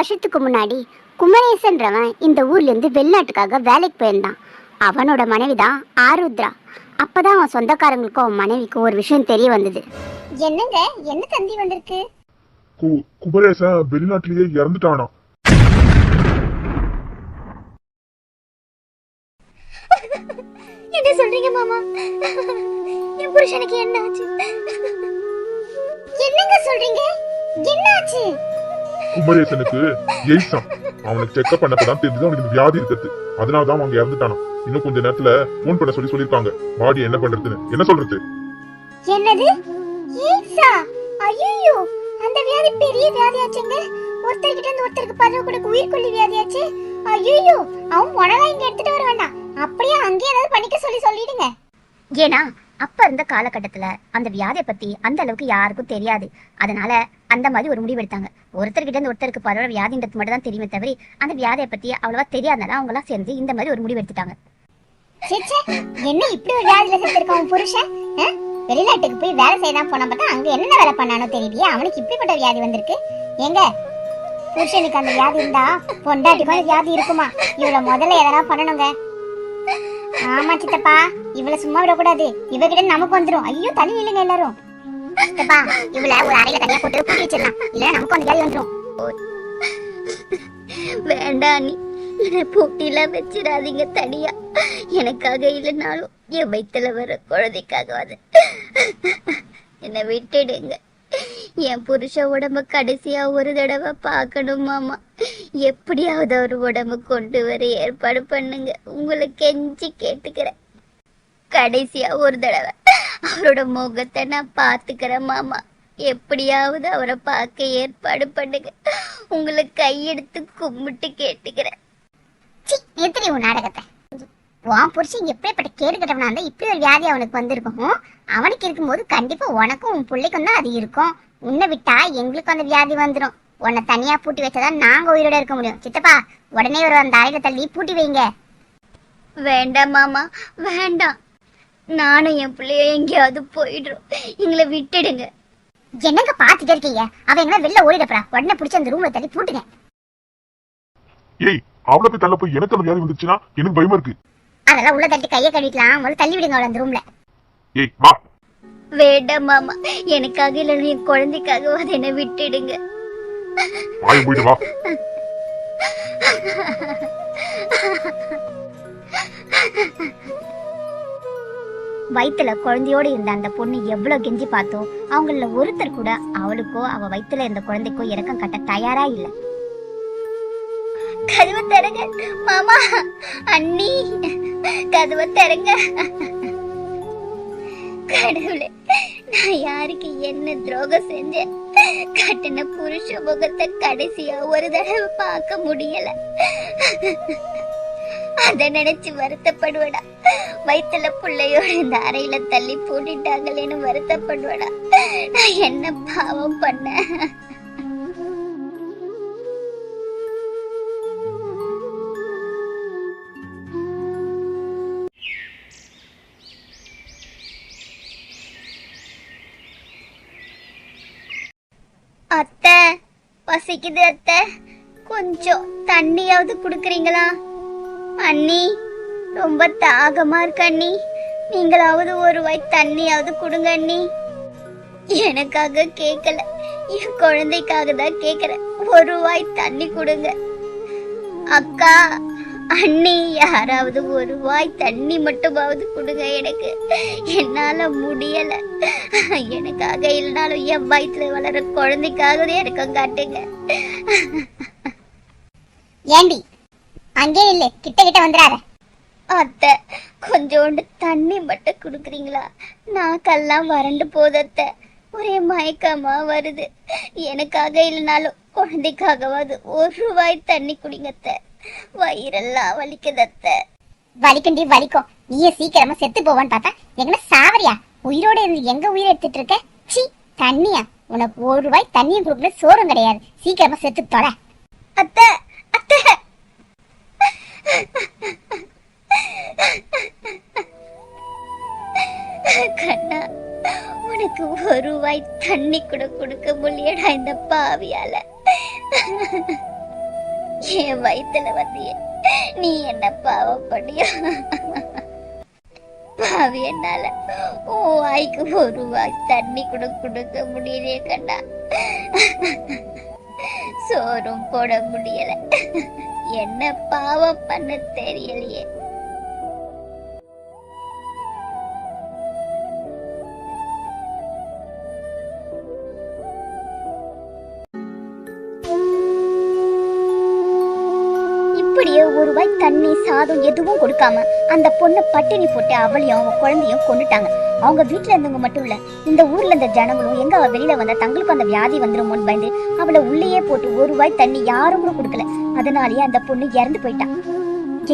வருஷத்துக்கு முன்னாடி குமரேசன்றவன் இந்த ஊர்ல இருந்து வெளிநாட்டுக்காக வேலைக்கு போயிருந்தான். அவனோட மனைவிதான் ஆருத்ரா. அப்பதான் அவன் சொந்தக்காரங்களுக்கும் அவன் மனைவிக்கும் ஒரு விஷயம் தெரிய வந்தது. என்னங்க, என்ன தந்தி வந்திருக்கு? குமரேசன் வெளிநாட்டிலேயே இறந்துட்டானா? என்ன சொல்றீங்க மாமா? என் புருஷனுக்கு என்ன ஆச்சு? என்னங்க சொல்றீங்க? என்ன ஆச்சு? குமரேசனுக்கு எய்ட்ஸா. அவனுக்கு செக்அப் பண்ணப்பதான் தெரிஞ்சது அவனுக்கு வியாதி இருக்குது. அதனாலதான் அவங்க இறந்துட்டானா. இன்னும் கொஞ்ச நேரத்துல போன் பண்ண சொல்லிருக்காங்க. பாடி என்ன பண்றதுன்னு. என்ன சொல்றது? என்னது? எய்ட்ஸா? ஐயோ, அந்த வியாதி பெரிய வியாதியாச்சுங்க. ஒருத்தர்கிட்ட இருந்து ஒருத்தருக்கு பரவ கூட உயிர்கொல்லி வியாதியாச்சு. ஐயோ, அவன் உடனே இங்க எடுத்துட்டு வர வேண்டாம். அப்படியே அங்கே ஏதாவது பண்ணிக்க சொல்லிடுங்க. ஏன்னா அப்ப இருந்த காலகட்டத்துல அந்த வியாதியை பத்தி அந்த அளவுக்கு யாருக்கும் தெரியாது. அதனால அந்த மாதிரி ஒரு முடிவு எடுத்தாங்க. ஒருத்தர்கிட்ட இருந்து ஒருத்தருக்கு பரவ வியாதின்றது மட்டும் தான் தெரியுமே தவிர அந்த வியாதியை பத்தி அவ்வளவா தெரியாதனால அவங்க எல்லாம் சேர்ந்து இந்த மாதிரி ஒரு முடிவு எடுத்துட்டாங்க. என்ன இப்படி ஒரு வியாதியில செத்துருக்க உன் புருஷன்? வெளிநாட்டுக்கு போய் வேலை செய்யலாம் போன பார்த்தா அங்க என்ன வேலை பண்ணானோ தெரியலையே. அவனுக்கு இப்படிப்பட்ட வியாதி வந்திருக்கு. எங்க புருஷனுக்கு அந்த வியாதி இருந்தா பொண்டாட்டிக்கு அந்த வியாதி இருக்குமா? இவ்வளவு முதல்ல எதனா பண்ணணுங்க. ஆமா சித்தப்பா, இவள சும்மா விடக்கூடாது. இவகிட்ட நமக்கு வந்துரும். ஐயோ, தள்ளி நில்லுங்க எல்லாரும். சித்தப்பா, இவள ஒரு அறையில தனியா போட்டு பூட்டி வச்சிடலாம். இல்ல நமக்கு அந்த வியாதி வந்துரும். வேண்டாம், நீ பூட்டில வச்சிடாதீங்க தனியா. எனக்காக இல்லைனாலும் என் வயிற்றுல வர குழந்தைக்காக என்ன விட்டுடுங்க. என் புருஷ உடம்ப கடைசியா ஒரு தடவை பார்க்கணும் மாமா. எப்படியாவது அவர் உடம்பு கொண்டு வர ஏற்பாடு பண்ணுங்க. உங்களை கெஞ்சி கேட்டுக்கிறேன். கடைசியா ஒரு தடவை அவரோட முகத்தை நான் பாத்துக்கிறேன் மாமா. எப்படியாவது அவரை பார்க்க ஏற்பாடு பண்ணுங்க. உங்களை கையெடுத்து கும்பிட்டு கேட்டுக்கிறேன். எத்தனை உன் நாடகத்தை உன் புருஷன் எப்படிப்பட்ட கேடுகட்டவனா இருந்தா இப்படி ஒரு வியாதி அவனுக்கு வந்திருக்கும். அவனுக்கு இருக்கும்போது கண்டிப்பா உனக்கும் உன் பிள்ளைக்கும் தான் அது இருக்கும். உன்னை விட்டா எங்களுக்கு அந்த வியாதி வந்துடும். உன்னை தனியா பூட்டி வச்சாதான் நாங்க உயிரோட இருக்க முடியும். சித்தப்பா, உடனே ஒரு அந்த அறையில தள்ளி பூட்டி வைங்க. வேண்டாம் மாமா, வேண்டாம். நானும் என் பிள்ளைய எங்கேயாவது போயிடுறோம். எங்களை விட்டுடுங்க. என்னங்க பாத்துட்டு இருக்கீங்க? அவ எங்க வெளில ஓடிடப்பா. உடனே பிடிச்ச அந்த ரூம்ல தள்ளி பூட்டுங்க. ஏய், அவளை போய் தள்ள போய் எனக்கு அந்த வியாதி வந்துச்சுன்னா எனக்கு பயமா இருக்கு. அதெல்லாம் உள்ள தட்டி கையை கழுவிக்கலாம். முதல்ல தள்ளி விடுங்க அவளை அந்த ரூம்ல. ஏய் வா. வேண்டாம் மாமா, எனக்காக இல்ல என் குழந்தைக்காக அதை என்ன விட்டுடுங்க. வாய் போயிடு வா. வயித்துல குழந்தையோட இருந்த அந்த பொண்ணு எவ்வளவு கெஞ்சி பார்த்தோம். அவங்கள ஒருத்தர் கூட அவளுக்கோ அவ வயித்துல இருந்த குழந்தைக்கோ இரக்கம் கட்ட தயாரா இல்ல. கதவை தரங்க மாமா, அண்ணி, கதவை தரங்க. கடவுளே, நான் யாருக்கு என்ன துரோகம் செஞ்சேன்? கட்டின புருஷ முகத்தை கடைசியா ஒரு தடவை பார்க்க முடியல. அத நினைச்சு வருத்தப்படுவடா. வயிற்றுல பிள்ளையோட இந்த அறையில தள்ளி போட்டுட்டாங்களேன்னு வருத்தப்படுவடா. நான் என்ன பாவம் பண்ண? அத்தை, பசிக்குது அத்தை. கொஞ்சம் தண்ணியாவது குடுக்கறீங்களா? அண்ணி, ரொம்ப தாகமா இருக்கு அண்ணி. நீங்களாவது ஒரு வாய் தண்ணியாவது கொடுங்க அண்ணி. எனக்காக கேட்கல, என் குழந்தைக்காக தான் கேக்குறேன். ஒரு வாய் தண்ணி கொடுங்க. அக்கா, அண்ணி, யாராவது ஒரு வாய் தண்ணி மட்டுமாவது கொடுங்க. எனக்கு என்னால முடியல. எனக்காக இல்லைனாலும் என் வயிற்றுல வளர குழந்தைக்காக எனக்கும் காட்டுங்க. ஏண்டி அங்கே இல்ல, கிட்ட கிட்ட வந்துடாத. அத்தை, கொஞ்சோண்டு தண்ணி மட்டும் குடுக்குறீங்களா? நாக்கெல்லாம் வறண்டு போதத்த. ஒரே மயக்கமா வருது. எனக்காக இல்லைனாலும் குழந்தைக்காகவாது ஒரு வாய் தண்ணி குடிங்கத்த. வயிறெல்லாம் வலிக்குதத்த. வலிக்குண்டி வலிக்கும். நீயே சீக்கிரமா செத்து போவான்னு பார்த்தா எங்கன்னா சாவரியா? உயிரோட இருந்து எங்க உயிரை எடுத்துட்டு இருக்க? சி, தண்ணியா? உனக்கு ஒரு வாய் தண்ணியும் கொடுக்கல, சோறும் கிடையாது. சீக்கிரமா செத்து தொலை. அத்தை, அத்தை. கண்ணா, உனக்கு ஒரு வாய் தண்ணி கூட கொடுக்க முடியடா இந்த பாவியால. என் வயித்துல வந்தியே நீ என்ன பாவம் பண்ணியா? பாவி, என்னால உன் வாய்க்கு ஒரு வாய் தண்ணி கூட கொடுக்க முடியலையே கண்ணா. சோறும் போட முடியல. என்ன பாவம் பண்ண தெரியலையே. இப்படியே ஒரு வாய் தண்ணி சாதம் எதுவும் கொடுக்காம அந்த பொண்ணு பட்டினி போட்டு அவளையும் அவன் குழந்தையும் கொண்டுட்டாங்க. அவங்க வீட்டுல இருந்தவங்க மட்டும் இல்ல, இந்த ஊர்ல இருந்த ஜனங்களும் எங்க அவ வெளியில வந்தா தங்களுக்கு அந்த வியாதி வந்துருமோன்னு பயந்து அவளை உள்ளேயே போட்டு ஒரு வாய் தண்ணி யாரும் கூட கொடுக்கல. அதனாலயே அந்த பொண்ணு இறந்து போயிட்டா.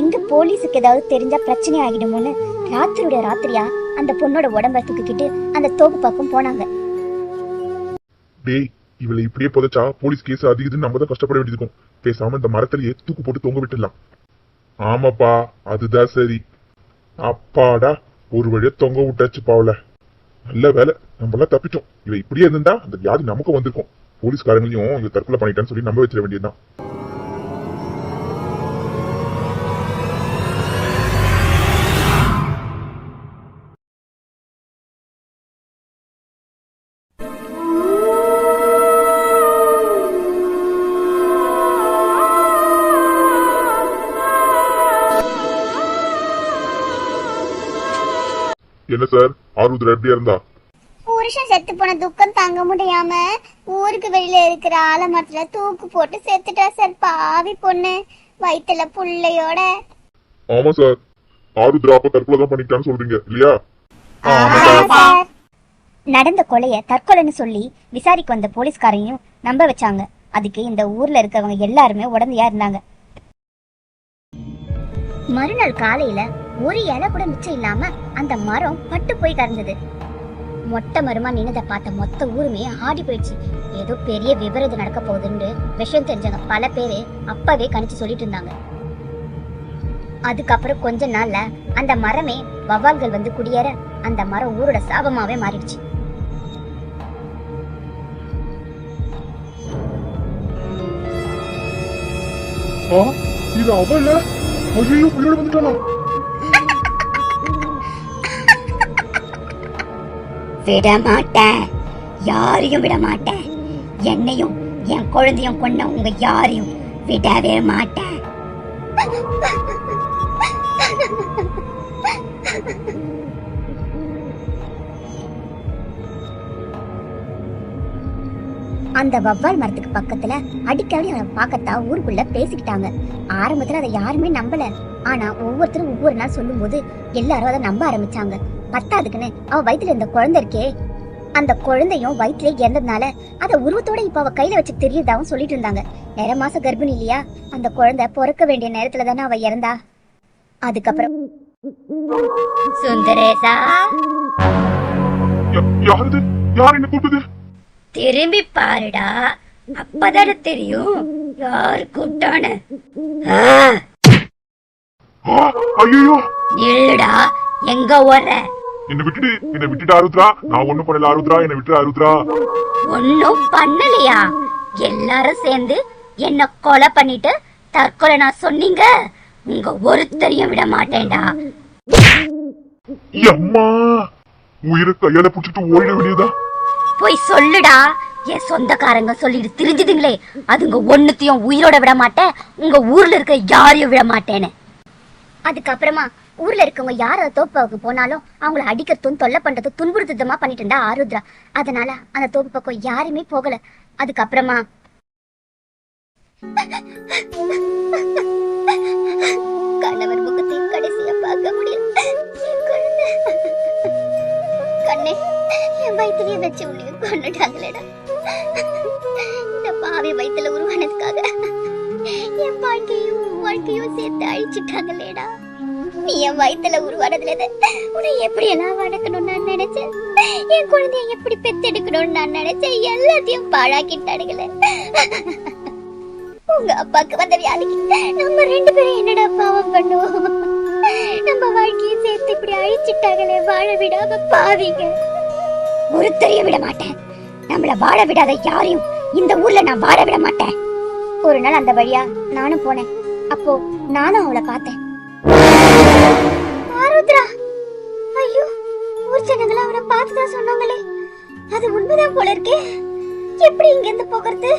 எங்க போலீஸுக்கு ஏதாவது தெரிஞ்சா பிரச்சனை ஆகிடுமோன்னு ராத்திரியோட ராத்திரியா அந்த பொண்ணோட உடம்ப தூக்கிக்கிட்டு அந்த தோப்பு பக்கம் போனாங்க. டேய், இவளை இப்படியே புதைச்சா போலீஸ் கேஸ் அதிகதுன்னு நம்ம தான் கஷ்டப்பட வேண்டியிருக்கும். பேசாம இந்த மரத்திலேயே தூக்கு போட்டு தொங்க விட்டுடலாம். ஆமாப்பா, அதுதான் சரி. அப்பாடா, ஒரு வழியா தொங்க விட்டாச்சு பாவல. நல்ல வேலை, நம்ம எல்லாம் தப்பிச்சோம். இவ இப்படியே இருந்தா அந்த வியாதி நமக்கு வந்திருக்கும். போலீஸ்காரங்களையும் இவ தற்கொலை பண்ணிட்டான்னு சொல்லி நம்ப வச்சிட வேண்டியதுதான். என்ன சார், ஆருத்ரா எப்படியா இருந்தா? புருஷன் செத்து போன துக்கம் தாங்க முடியாம ஊருக்கு வெளியில இருக்கிற ஆலமரத்துல தூக்கு போட்டு செத்துட்டா சார். பாவி பொண்ணு, வயித்துல புள்ளையோட. ஆமா சார், ஆருத்ரா அப்ப தற்கொலை தான் பண்ணிட்டான்னு சொல்றீங்க இல்லையா? நடந்த கொலைய தற்கொலைன்னு சொல்லி விசாரிக்க வந்த போலீஸ்காரையும் நம்ப வச்சாங்க. அதுக்கு இந்த ஊர்ல இருக்கவங்க எல்லாருமே உடந்தையா இருந்தாங்க. மறுநாள் காலையில ஒரு இலை கூட மிச்சம் இல்லாம அந்த மரம் பட்டு போய் கறந்தது. மொட்டை மரமா நின்னதை பார்த்த மொத்த ஊருமே ஆடி போயிடுச்சு. ஏதோ பெரிய விபரீதம் நடக்க போகுதுன்னு விஷயம் தெரிஞ்சவங்க பல பேரு அப்பவே கணிச்சு சொல்லிட்டு இருந்தாங்க. அதுக்கப்புறம் கொஞ்ச நாள்ல அந்த மரமே வவ்வால்கள் வந்து குடியேற அந்த மரம் ஊரோட சாபமாவே மாறிடுச்சு. இது அவள ஐயோ உயிரோட வந்துட்டானா? விட மாட்டேன், யாரையும் விட மாட்டேன். என்னையும் என் குழந்தையும் கொண்ட உங்க யாரையும் விடவே மாட்டேன். அந்த வவ்வால் மரத்துக்கு பக்கத்துல அடிக்கடி அவனை பார்க்கத்தான் ஊருக்குள்ள பேசிக்கிட்டாங்க. ஆரம்பத்துல அதை யாருமே நம்பல. ஆனா ஒவ்வொருத்தரும் ஒவ்வொரு நாள் சொல்லும் போது எல்லாரும் அதை நம்ப ஆரம்பிச்சாங்க. பத்தாதுக்குன்னு அவ வயித்துல இருந்த குழந்தை இருக்கே, அந்த குழந்தையும் வயிற்றுல இறந்ததுனால அத உருவத்தோட இப்ப அவ கையில வச்சு தெரியறதாவும் சொல்லிட்டு இருந்தாங்க. 9 மாச கர்ப்பிணி இல்லையா, அந்த குழந்தை பிறக்க வேண்டிய நேரத்துல தானே அவ இறந்தா. அதுக்கப்புறம் சுந்தரேசா, யார் என்ன கூப்பிடுது? திரும்பி பாருடா, அப்பதான தெரியும் யாரு கூப்பிட்டானு. ஐயோ இல்லடா, எங்க ஓடுற? என்ன விட்டுட்டு ஆருத்ரா. நான் ஒண்ணும் பண்ணல ஆருத்ரா, என்ன விட்டு ஆருத்ரா. ஒன்னும் பண்ணலையா? எல்லாரும் சேர்ந்து என்ன கொலை பண்ணிட்டு தற்கொலை நான் சொன்னீங்க. உங்க ஒருத்தரையும் விட மாட்டேன்டா. அம்மா, உயிரை கையால புடிச்சிட்டு ஓடிட வேண்டியதா? போய் சொல்லுடா. என் சொந்தக்காரங்க சொல்லிட்டு திரிஞ்சுதுங்களே, அதுங்க ஒண்ணுத்தையும் உயிரோட விட மாட்டேன், உங்க ஊர்ல இருக்க யாரையும் விட மாட்டேன்னு. அதுக்கப்புறமா ஊர்ல இருக்கவங்க யார தோப்புக்கு போனாலும் அவங்கள அடிக்கிறதும் தொல்லை பண்றதும் துன்புறுத்தமா பண்ணிட்டு இருந்தா ஆருத்ரா. அதனால அந்த தோப்பு பக்கம் யாருமே போகல. அதுக்கப்புறமா கணவர் முகத்தை கடைசியா பார்க்க முடியல. கண்ணே, என் வயிற்றுலயே வச்சு உன்னைய கொண்டுட்டாங்களேடா. இந்த பாவி வயிற்றுல உருவானதுக்காக என் வாழ்க்கையும் சேர்த்து அழிச்சிட்டாங்களேடா. நீ என் வயிற்றுல உருவானதுல உன்னை எப்படி எல்லாம் வளர்க்கணும்னு நான் நினைச்சேன். என் குழந்தைய எப்படி பெத்தெடுக்கணும்னு நான் நினைச்சேன். எல்லாத்தையும் பாழாக்கிட்டானுங்களே. உங்க அப்பாக்கு வந்த வியாதிக்கு நம்ம 2 பேரும் என்னடா பாவம் பண்ணுவோம்? நம்ம வாழ்க்கையை சேர்த்து இப்படி அழிச்சிட்டாங்களே, வாழ விடாம பாவிங்க. ஒருத்தரையும் விட மாட்டேன். நம்மள வாழ விடாத யாரையும் இந்த ஊர்ல நான் வாழ விட மாட்டேன். ஒரு நாள் அந்த வழியா நானும் போனேன். அப்போ நானும் அவளை பார்த்தேன். ஆருத்ரா, ஐயோ, ஊர் ஜனங்கள அவரை பார்த்துதான் சொன்னாங்களே, அது உண்மைதான் போல இருக்கே. எப்படி இங்க இருந்து போகிறது?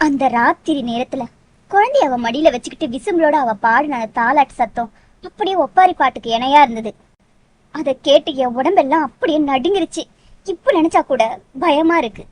அந்த ராத்திரி நேரத்துல குழந்தைய அவ மடியில வச்சுக்கிட்டு விசும்பலோட அவ பாடின தாலாட்டு சத்தம் அப்படியே ஒப்பாரி பாட்டுக்கு இணையா இருந்தது. அதை கேட்டு என் உடம்பெல்லாம் அப்படியே நடுங்கிருச்சு. இப்ப நினைச்சா கூட பயமா இருக்கு.